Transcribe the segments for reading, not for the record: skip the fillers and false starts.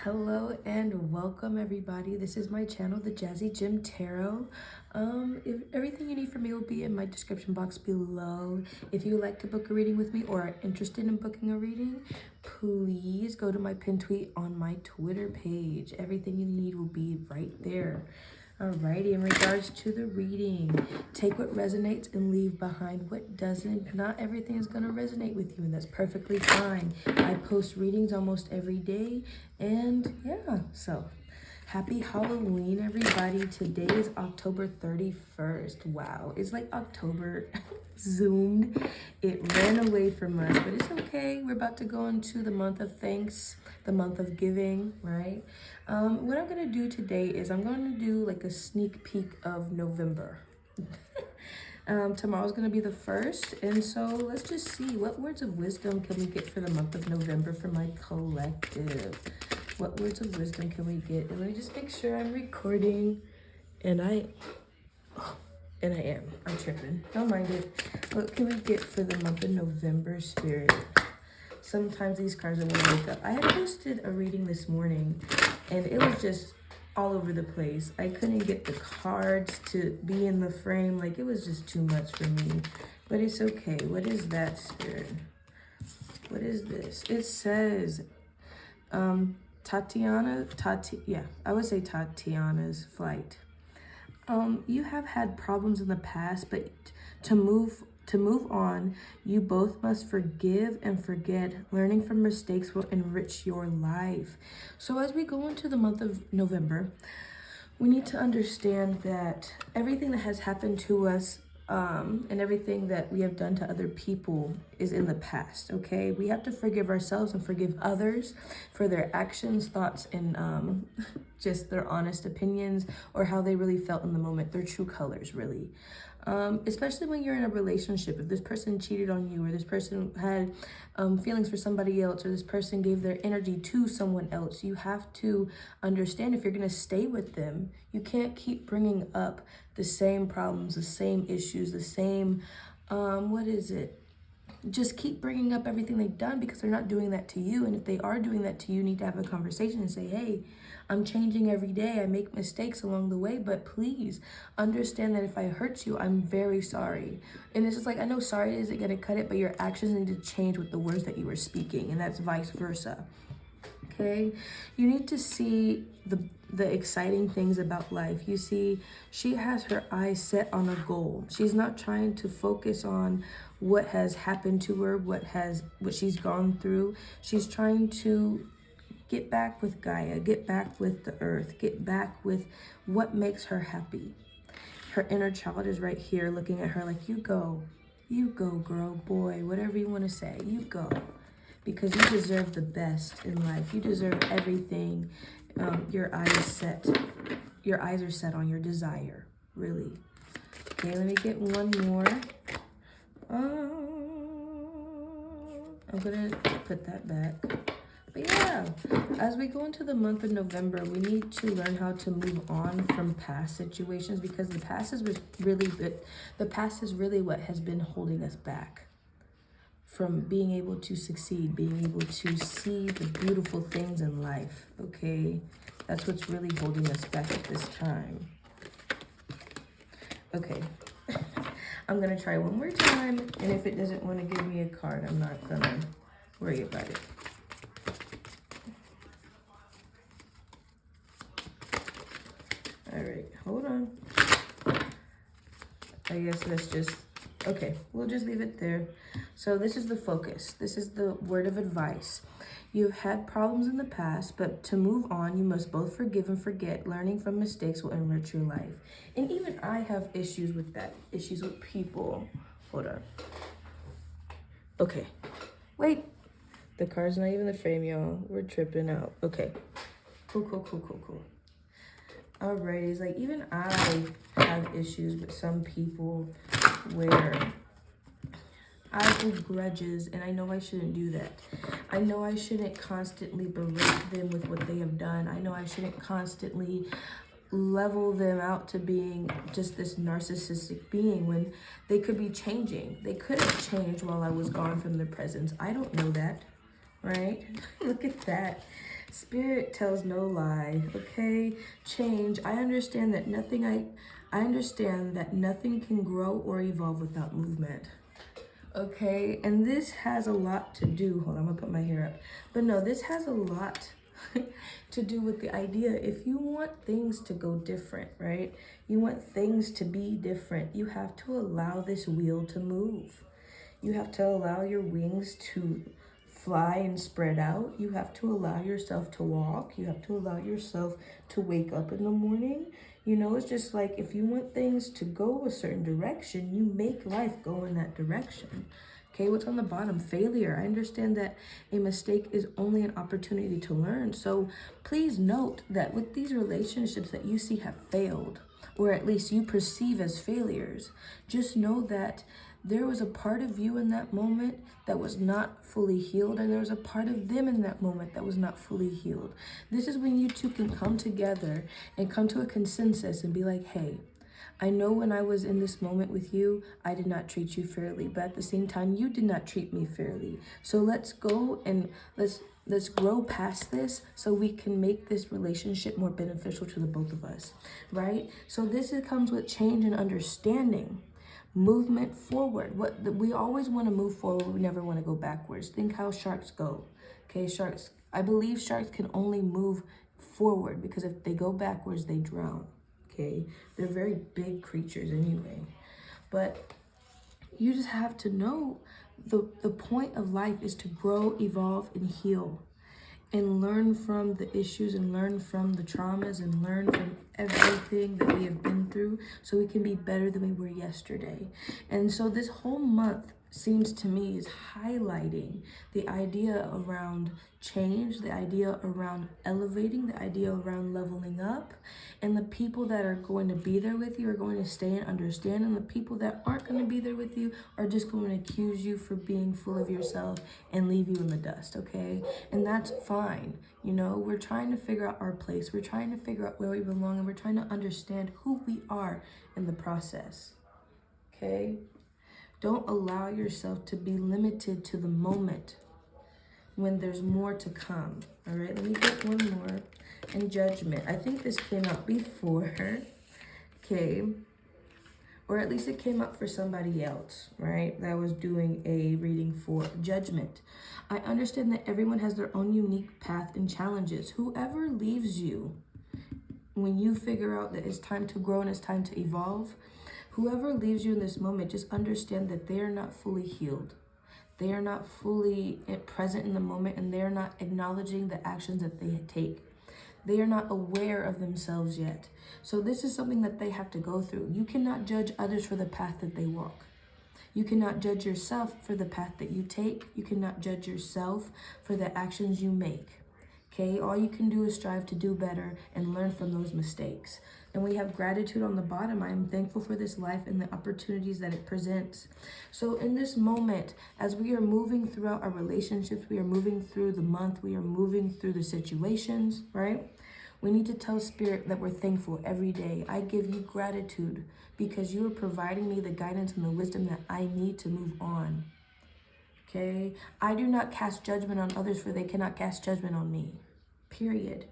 Hello and welcome everybody. This is my channel, the Jazzy Gem Tarot. If everything you need from me will be in my description box below. If you would like to book a reading with me or are interested in booking a reading, please go to my pinned tweet on my Twitter page. Everything you need will be right there. Alrighty, in regards to the reading, take what resonates and leave behind what doesn't. Not everything is going to resonate with you, and that's perfectly fine. I post readings almost every day, and yeah, so happy Halloween, everybody. Today is October 31st. Wow, it's like October zoomed. It ran away from us, but it's okay. We're about to go into the month of thanks, the month of giving, right? What I'm going to do today is I'm going to do like a sneak peek of November. Tomorrow's going to be the 1st, and so let's just see what words of wisdom can we get for the month of November for my collective. What words of wisdom can we get? And let me just make sure I'm recording. And I am. I'm tripping. Don't mind it. What can we get for the month of November, Spirit? Sometimes these cards will wake up. I had posted a reading this morning, and it was just all over the place. I couldn't get the cards to be in the frame. Like, it was just too much for me. But it's okay. What is that, Spirit? What is this? It says, I would say Tatiana's flight. You have had problems in the past, but to move on, you both must forgive and forget. Learning from mistakes will enrich your life. So as we go into the month of November, we need to understand that everything that has happened to us and everything that we have done to other people is in the past, okay? We have to forgive ourselves and forgive others for their actions, thoughts, and just their honest opinions or how they really felt in the moment, their true colors, really. Especially when you're in a relationship. If this person cheated on you, or this person had feelings for somebody else, or this person gave their energy to someone else, you have to understand if you're going to stay with them, you can't keep bringing up the same problems, the same issues, the same, just keep bringing up everything they've done, because they're not doing that to you. And if they are doing that to you, you need to have a conversation and say, hey, I'm changing every day. I make mistakes along the way, but please understand that if I hurt you, I'm very sorry. And it's just like, I know sorry isn't going to cut it, but your actions need to change with the words that you were speaking, and that's vice versa. Okay, you need to see the exciting things about life. You see, she has her eyes set on a goal. She's not trying to focus on what has happened to her, what she's gone through. She's trying to get back with Gaia, get back with the earth, get back with what makes her happy. Her inner child is right here looking at her like, you go, girl, boy, whatever you want to say, you go. Because you deserve the best in life. You deserve everything. Your eyes are set on your desire, really. Okay, let me get one more. I'm gonna put that back. But yeah, as we go into the month of November, we need to learn how to move on from past situations, because the past is really what has been holding us back from being able to succeed, being able to see the beautiful things in life, okay? That's what's really holding us back at this time. Okay, I'm gonna try one more time, and if it doesn't wanna give me a card, I'm not gonna worry about it. All right, hold on. I guess let's just, okay, we'll just leave it there. So this is the focus. This is the word of advice. You've had problems in the past, but to move on, you must both forgive and forget. Learning from mistakes will enrich your life. And even I have issues with that, issues with people. Hold on. Okay, wait. The card's not even the frame, y'all. We're tripping out. Okay, cool. Alrighty, it's like even I have issues with some people where I hold grudges, and I know I shouldn't do that. I know I shouldn't constantly berate them with what they have done. I know I shouldn't constantly level them out to being just this narcissistic being when they could be changing. They could have changed while I was gone from their presence. I don't know that, right? Look at that. Spirit tells no lie, okay? Change. I understand that I understand that nothing can grow or evolve without movement. Okay, and this has a lot to do, hold on, I'm gonna put my hair up. But no, this has a lot to do with the idea, if you want things to go different, right? You want things to be different, you have to allow this wheel to move. You have to allow your wings to fly and spread out. You have to allow yourself to walk. You have to allow yourself to wake up in the morning. You know, it's just like if you want things to go a certain direction, you make life go in that direction. Okay, what's on the bottom? Failure. I understand that a mistake is only an opportunity to learn. So please note that with these relationships that you see have failed, or at least you perceive as failures, just know that there was a part of you in that moment that was not fully healed, and there was a part of them in that moment that was not fully healed. This is when you two can come together and come to a consensus and be like, hey, I know when I was in this moment with you, I did not treat you fairly, but at the same time, you did not treat me fairly. So let's go and let's grow past this so we can make this relationship more beneficial to the both of us, right? So comes with change and understanding. Movement forward. We always want to move forward. We never want to go backwards. Think how sharks go. Okay, sharks. I believe sharks can only move forward because if they go backwards, they drown. Okay, they're very big creatures anyway. But you just have to know the point of life is to grow, evolve, and heal, and learn from the issues and learn from the traumas and learn from everything that we have been through so we can be better than we were yesterday. And so this whole month seems to me is highlighting the idea around change, the idea around elevating, the idea around leveling up. And the people that are going to be there with you are going to stay and understand. And the people that aren't going to be there with you are just going to accuse you for being full of yourself and leave you in the dust, okay? And that's fine. You know, we're trying to figure out our place. We're trying to figure out where we belong, and we're trying to understand who we are in the process, okay? Don't allow yourself to be limited to the moment when there's more to come. All right, let me get one more. And judgment. I think this came out before, okay? Or at least it came up for somebody else, right? That was doing a reading for judgment. I understand that everyone has their own unique path and challenges. Whoever leaves you when you figure out that it's time to grow and it's time to evolve, whoever leaves you in this moment, just understand that they are not fully healed. They are not fully present in the moment, and they are not acknowledging the actions that they take. They are not aware of themselves yet. So this is something that they have to go through. You cannot judge others for the path that they walk. You cannot judge yourself for the path that you take. You cannot judge yourself for the actions you make. Okay, all you can do is strive to do better and learn from those mistakes. And we have gratitude on the bottom. I am thankful for this life and the opportunities that it presents. So in this moment, as we are moving throughout our relationships, we are moving through the month, we are moving through the situations, right? We need to tell Spirit that we're thankful every day. I give you gratitude because you are providing me the guidance and the wisdom that I need to move on. Okay? I do not cast judgment on others, for they cannot cast judgment on me. Period.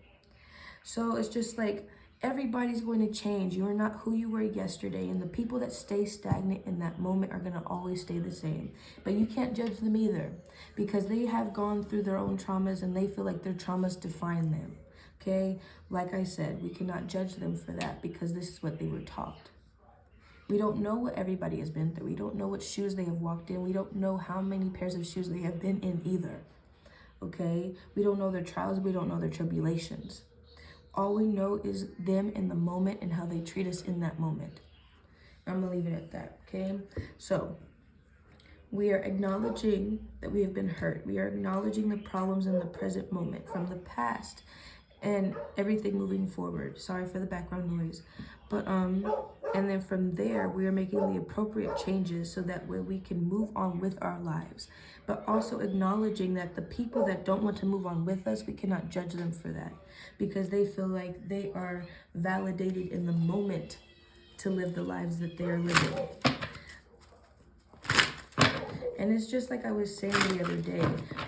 So it's just like everybody's going to change. You are not who you were yesterday, and the people that stay stagnant in that moment are going to always stay the same. But you can't judge them either, because they have gone through their own traumas and they feel like their traumas define them. Okay? Like I said, we cannot judge them for that because this is what they were taught. We don't know what everybody has been through. We don't know what shoes they have walked in. We don't know how many pairs of shoes they have been in either. Okay? We don't know their trials. We don't know their tribulations. All we know is them in the moment and how they treat us in that moment. I'm going to leave it at that, okay? So, we are acknowledging that we have been hurt. We are acknowledging the problems in the present moment from the past and everything moving forward. Sorry for the background noise. But, and then from there, we are making the appropriate changes so that way we can move on with our lives. But also acknowledging that the people that don't want to move on with us, we cannot judge them for that because they feel like they are validated in the moment to live the lives that they are living. And it's just like I was saying the other day,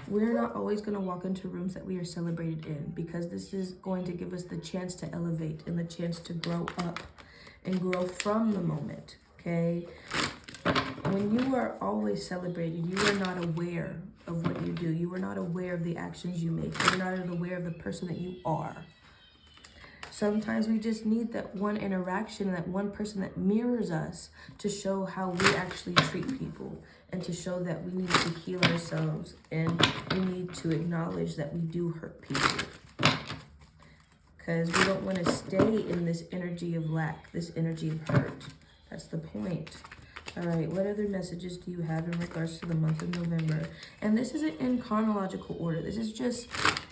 we're not always going to walk into rooms that we are celebrated in, because this is going to give us the chance to elevate and the chance to grow up and grow from the moment, okay? When you are always celebrated, you are not aware of what you do. You are not aware of the actions you make. You're not aware of the person that you are. Sometimes we just need that one interaction, that one person that mirrors us to show how we actually treat people, and to show that we need to heal ourselves, and we need to acknowledge that we do hurt people. Because we don't want to stay in this energy of lack, this energy of hurt. That's the point. All right, what other messages do you have in regards to the month of November? And this isn't in chronological order. This is just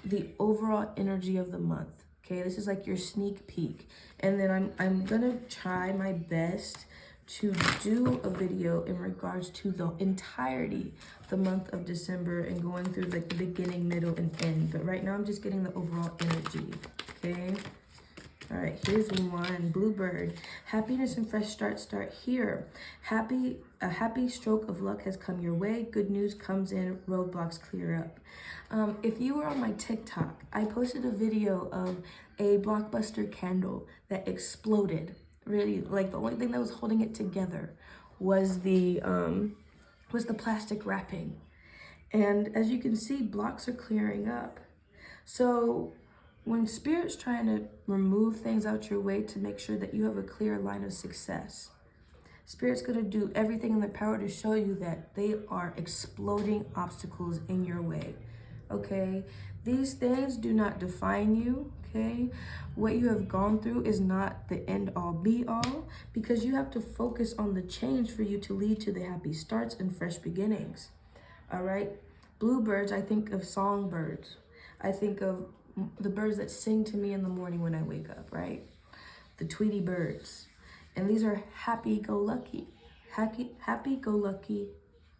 the overall energy of the month. Okay, this is like your sneak peek. And then I'm gonna try my best to do a video in regards to the entirety of the month of December and going through like the beginning, middle, and end. But right now I'm just getting the overall energy, okay? All right, here's one. Bluebird. Happiness and fresh start here. A happy stroke of luck has come your way. Good news comes in. Roadblocks clear up. If you were on my TikTok, I posted a video of a Blockbuster candle that exploded. Really, like the only thing that was holding it together was the plastic wrapping. And as you can see, blocks are clearing up. So when Spirit's trying to remove things out your way to make sure that you have a clear line of success, Spirit's going to do everything in their power to show you that they are exploding obstacles in your way, okay? These things do not define you, okay? What you have gone through is not the end-all, be-all, because you have to focus on the change for you to lead to the happy starts and fresh beginnings, all right? Bluebirds, I think of songbirds. I think of the birds that sing to me in the morning when I wake up, right? The Tweety birds. And these are happy-go-lucky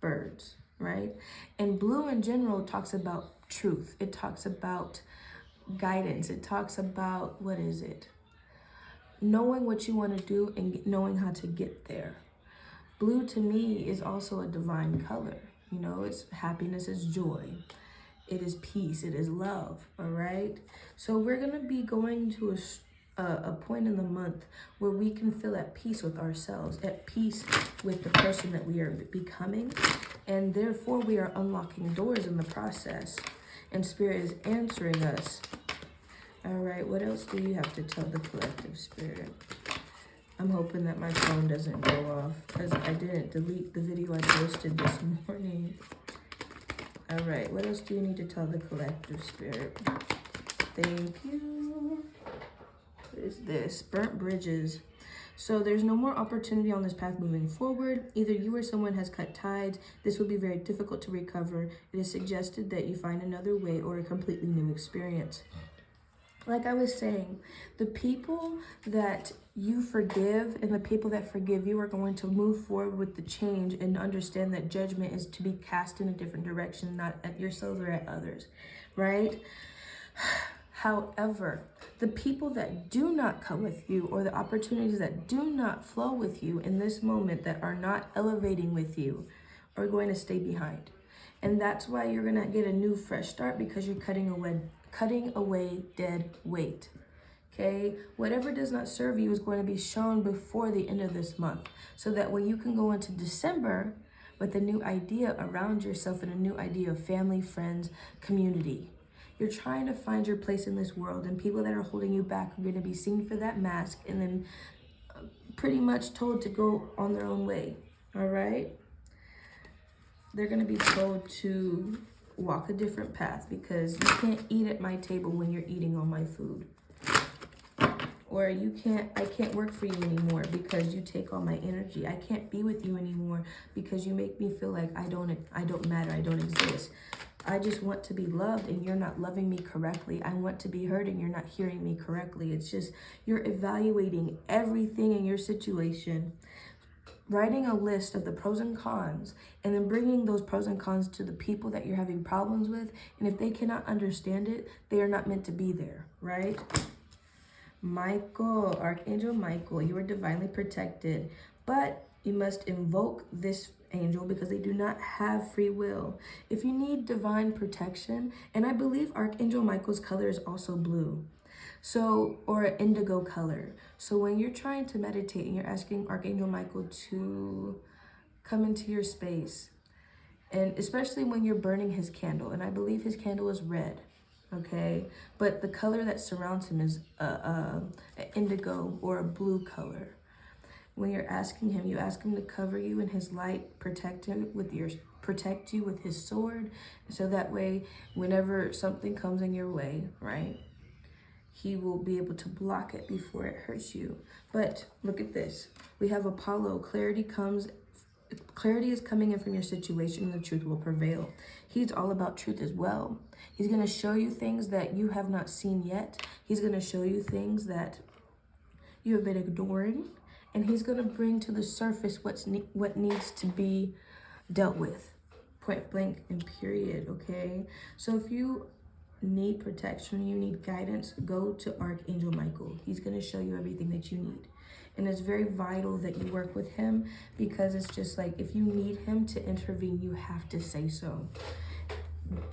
birds, right? And blue in general talks about truth. It talks about guidance. It talks about, what is it? Knowing what you want to do and knowing how to get there. Blue to me is also a divine color. You know, it's happiness, it's joy. It is peace, it is love, all right? So we're gonna be going to a point in the month where we can feel at peace with ourselves, at peace with the person that we are becoming, and therefore we are unlocking doors in the process, and Spirit is answering us. All right, what else do you have to tell the collective, Spirit? I'm hoping that my phone doesn't go off, because I didn't delete the video I posted this morning. All right, what else do you need to tell the collective, Spirit? Thank you. What is this? Burnt bridges. So there's no more opportunity on this path moving forward. Either you or someone has cut ties. This will be very difficult to recover. It is suggested that you find another way or a completely new experience. Like I was saying, the people that you forgive and the people that forgive you are going to move forward with the change and understand that judgment is to be cast in a different direction, not at yourselves or at others, right? However, the people that do not come with you, or the opportunities that do not flow with you in this moment, that are not elevating with you, are going to stay behind. And that's why you're going to get a new fresh start, because you're cutting away dead weight. Okay, whatever does not serve you is going to be shown before the end of this month, so that way you can go into December with a new idea around yourself and a new idea of family, friends, community. You're trying to find your place in this world, and people that are holding you back are going to be seen for that mask and then pretty much told to go on their own way, all right? They're going to be told to walk a different path, because you can't eat at my table when you're eating all my food. Or I can't work for you anymore because you take all my energy. I can't be with you anymore because you make me feel like I don't matter, I don't exist. I just want to be loved and you're not loving me correctly. I want to be heard and you're not hearing me correctly. It's just, you're evaluating everything in your situation, writing a list of the pros and cons, and then bringing those pros and cons to the people that you're having problems with. And if they cannot understand it, they are not meant to be there, right? Michael, Archangel Michael, you are divinely protected, but you must invoke this angel because they do not have free will. If you need divine protection, and I believe Archangel Michael's color is also blue, so, or an indigo color. So when you're trying to meditate and you're asking Archangel Michael to come into your space, and especially when you're burning his candle, and I believe his candle is red, okay, but the color that surrounds him is an indigo or a blue color. When you're asking him, you ask him to cover you in his light, protect you with his sword, so that way whenever something comes in your way, right, he will be able to block it before it hurts you. But look at this. We have Apollo. Clarity is coming in from your situation, and the truth will prevail. He's all about truth as well. He's going to show you things that you have not seen yet. He's going to show you things that you have been ignoring. And he's going to bring to the surface what needs to be dealt with. Point blank and period, okay? So if you need protection, you need guidance, go to Archangel Michael. He's going to show you everything that you need. And it's very vital that you work with him, because it's just like, if you need him to intervene, you have to say so.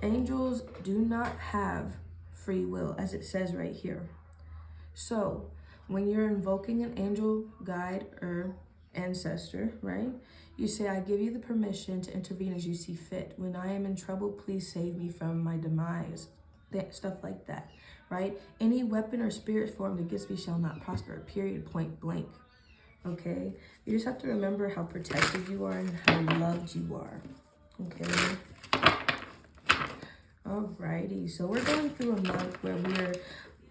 Angels do not have free will, as it says right here. So when you're invoking an angel, guide, or ancestor, right? You say, I give you the permission to intervene as you see fit. When I am in trouble, please save me from my demise. Stuff like that, right? Any weapon or spirit formed against me shall not prosper, period, point blank, okay? You just have to remember how protected you are and how loved you are, okay? Alrighty, so we're going through a month where we're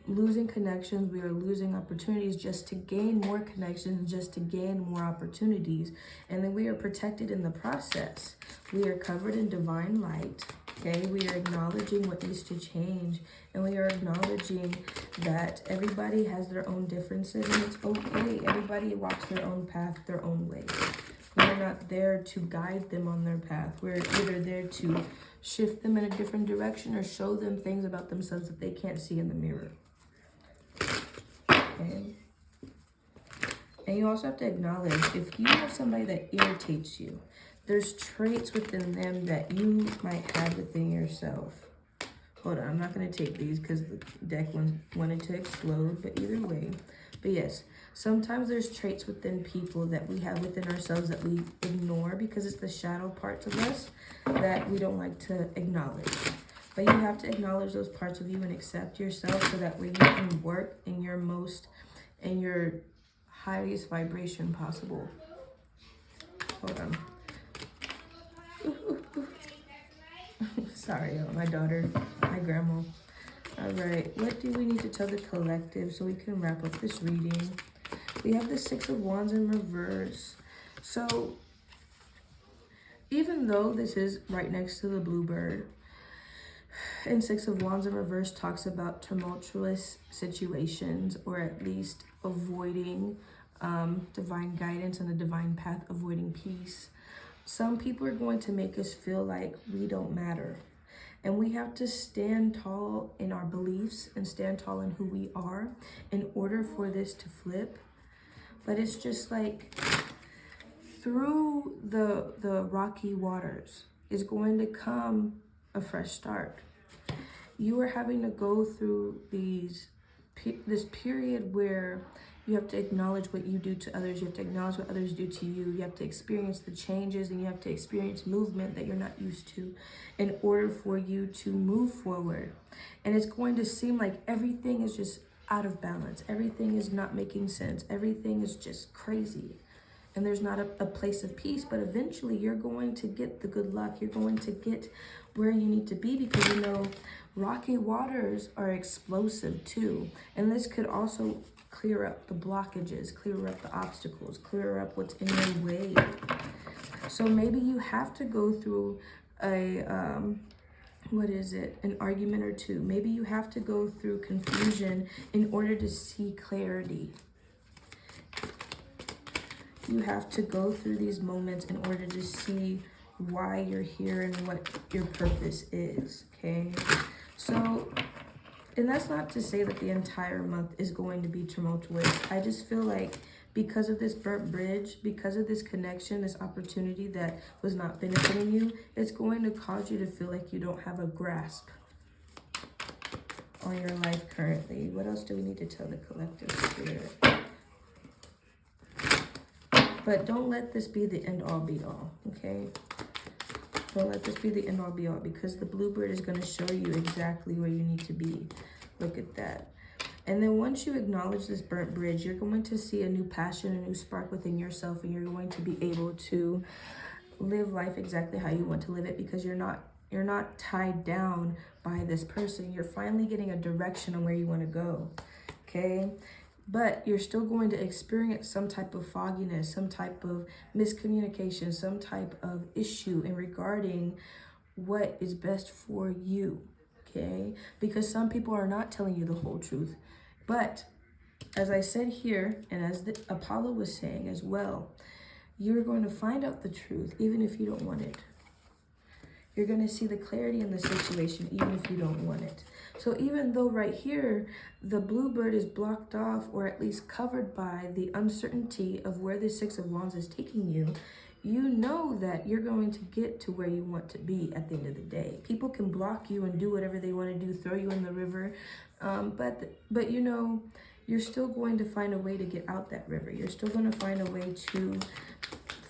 losing connections, we are losing opportunities just to gain more connections, just to gain more opportunities, and then we are protected in the process. We are covered in divine light, okay? We are acknowledging what needs to change, and we are acknowledging that everybody has their own differences, and it's okay. Everybody walks their own path, their own way. We're not there to guide them on their path. We're either there to shift them in a different direction or show them things about themselves that they can't see in the mirror. Okay. And you also have to acknowledge, if you have somebody that irritates you, there's traits within them that you might have within yourself. Hold on, I'm not going to take these because the deck wanted to explode, but either way. But yes, sometimes there's traits within people that we have within ourselves that we ignore because it's the shadow parts of us that we don't like to acknowledge. But you have to acknowledge those parts of you and accept yourself, so that way you can work in your highest vibration possible. Hold on. Sorry, my daughter, my grandma. All right, what do we need to tell the collective so we can wrap up this reading? We have the Six of Wands in reverse. So even though this is right next to the bluebird, and Six of Wands in reverse talks about tumultuous situations, or at least avoiding divine guidance and the divine path, avoiding peace. Some people are going to make us feel like we don't matter. And we have to stand tall in our beliefs and stand tall in who we are in order for this to flip. But it's just like, through the rocky waters is going to come a fresh start. You are having to go through this period where you have to acknowledge what you do to others. You have to acknowledge what others do to you. You have to experience the changes, and you have to experience movement that you're not used to in order for you to move forward. And it's going to seem like everything is just out of balance. Everything is not making sense. Everything is just crazy. And there's not a place of peace, but eventually you're going to get the good luck. You're going to get where you need to be, because you know rocky waters are explosive too. And this could also clear up the blockages, clear up the obstacles, clear up what's in your way. So maybe you have to go through an argument or two. Maybe you have to go through confusion in order to see clarity. You have to go through these moments in order to see why you're here and what your purpose is, okay? So, and that's not to say that the entire month is going to be tumultuous. I just feel like because of this burnt bridge, because of this connection, this opportunity that was not benefiting you, it's going to cause you to feel like you don't have a grasp on your life currently. What else do we need to tell the collective spirit? But don't let this be the end all be all, okay? Don't let this be the end all be all, because the bluebird is going to show you exactly where you need to be. Look at that. And then once you acknowledge this burnt bridge, you're going to see a new passion, a new spark within yourself, and you're going to be able to live life exactly how you want to live it, because you're not tied down by this person. You're finally getting a direction on where you want to go, okay? But you're still going to experience some type of fogginess, some type of miscommunication, some type of issue in regarding what is best for you, okay? Because some people are not telling you the whole truth. But as I said here, and as the Apollo was saying as well, you're going to find out the truth even if you don't want it. You're going to see the clarity in the situation even if you don't want it. So even though right here, the bluebird is blocked off, or at least covered by the uncertainty of where the Six of Wands is taking you, you know that you're going to get to where you want to be at the end of the day. People can block you and do whatever they want to do, throw you in the river. But you know, you're still going to find a way to get out that river. You're still going to find a way to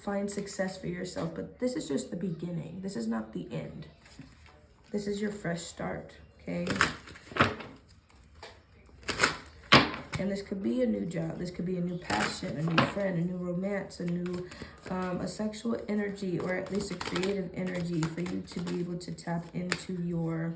find success for yourself. But this is just the beginning. This is not the end. This is your fresh start, okay? And this could be a new job. This could be a new passion, a new friend, a new romance, a sexual energy, or at least a creative energy for you to be able to tap into your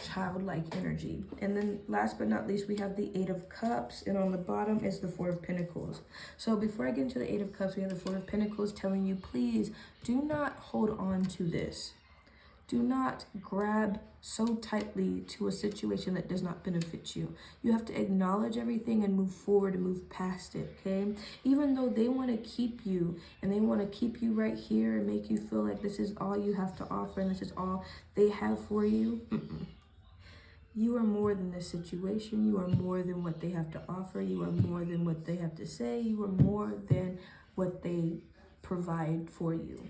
childlike energy. And then last but not least, we have the Eight of Cups, and on the bottom is the Four of Pentacles. So before I get into the Eight of Cups, we have the Four of Pentacles telling you, please do not hold on to this. Do not grab so tightly to a situation that does not benefit you. You have to acknowledge everything and move forward and move past it, okay? Even though they want to keep you, and they want to keep you right here and make you feel like this is all you have to offer and this is all they have for you. You are more than this situation. You are more than what they have to offer. You are more than what they have to say. You are more than what they provide for you.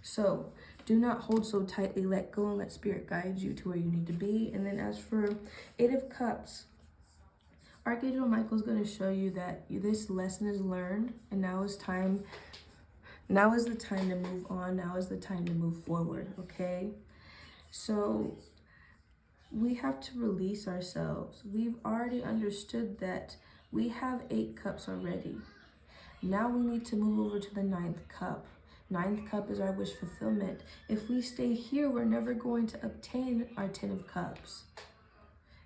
So do not hold so tightly. Let go and let spirit guide you to where you need to be. And then as for Eight of Cups, Archangel Michael is going to show you that this lesson is learned, and now is the time to move on. Now is the time to move forward, okay? So we have to release ourselves. We've already understood that we have 8 cups already. Now we need to move over to the 9th cup. 9th cup is our wish fulfillment. If we stay here, we're never going to obtain our 10 of cups.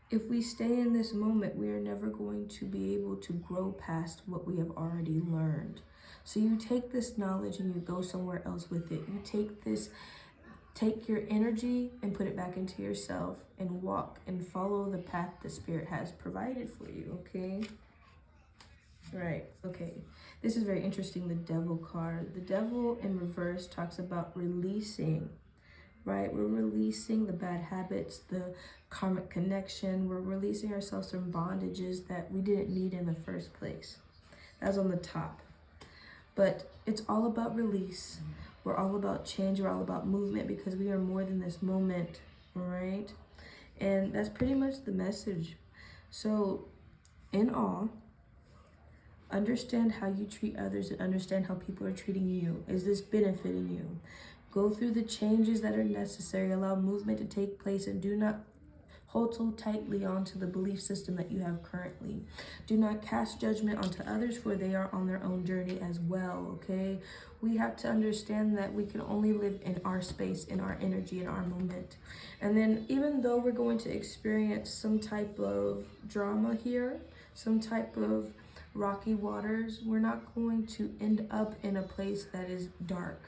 If we stay in this moment, we are never going to be able to grow past what we have already learned. So you take this knowledge and you go somewhere else with it. You take your energy and put it back into yourself and walk and follow the path the Spirit has provided for you, okay? Right, okay. This is very interesting, the Devil card. The Devil in reverse talks about releasing, right? We're releasing the bad habits, the karmic connection. We're releasing ourselves from bondages that we didn't need in the first place. That's on the top. But it's all about release. We're all about change. We're all about movement, because we are more than this moment, all right? And that's pretty much the message. So in all, understand how you treat others and understand how people are treating you. Is this benefiting you? Go through the changes that are necessary. Allow movement to take place, and do not hold so tightly onto the belief system that you have currently. Do not cast judgment onto others, for they are on their own journey as well, okay? We have to understand that we can only live in our space, in our energy, in our moment. And then even though we're going to experience some type of drama here, some type of rocky waters, we're not going to end up in a place that is dark.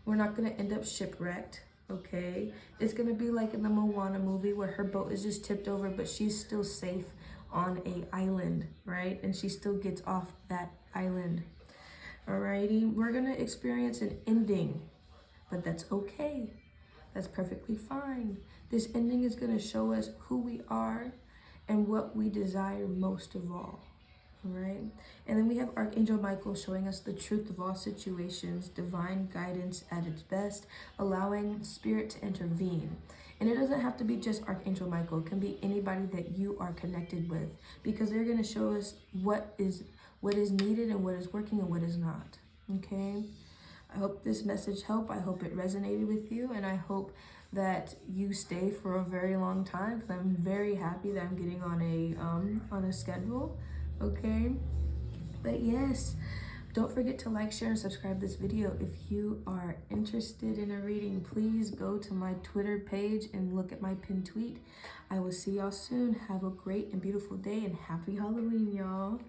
We're not going to end up shipwrecked, okay? It's going to be like in the Moana movie where her boat is just tipped over, but she's still safe on an island, right? And she still gets off that island. Alrighty, we're going to experience an ending, but that's okay. That's perfectly fine. This ending is going to show us who we are and what we desire most of all. All right. And then we have Archangel Michael showing us the truth of all situations, divine guidance at its best, allowing spirit to intervene. And it doesn't have to be just Archangel Michael. It can be anybody that you are connected with, because they're going to show us what is needed and what is working and what is not. Okay. I hope this message helped. I hope it resonated with you, and I hope that you stay for a very long time, because I'm very happy that I'm getting on a schedule. Okay, but yes, don't forget to like, share, and subscribe this video. If you are interested in a reading, please go to my Twitter page and look at my pinned tweet. I will see y'all soon. Have a great and beautiful day, and happy Halloween, y'all.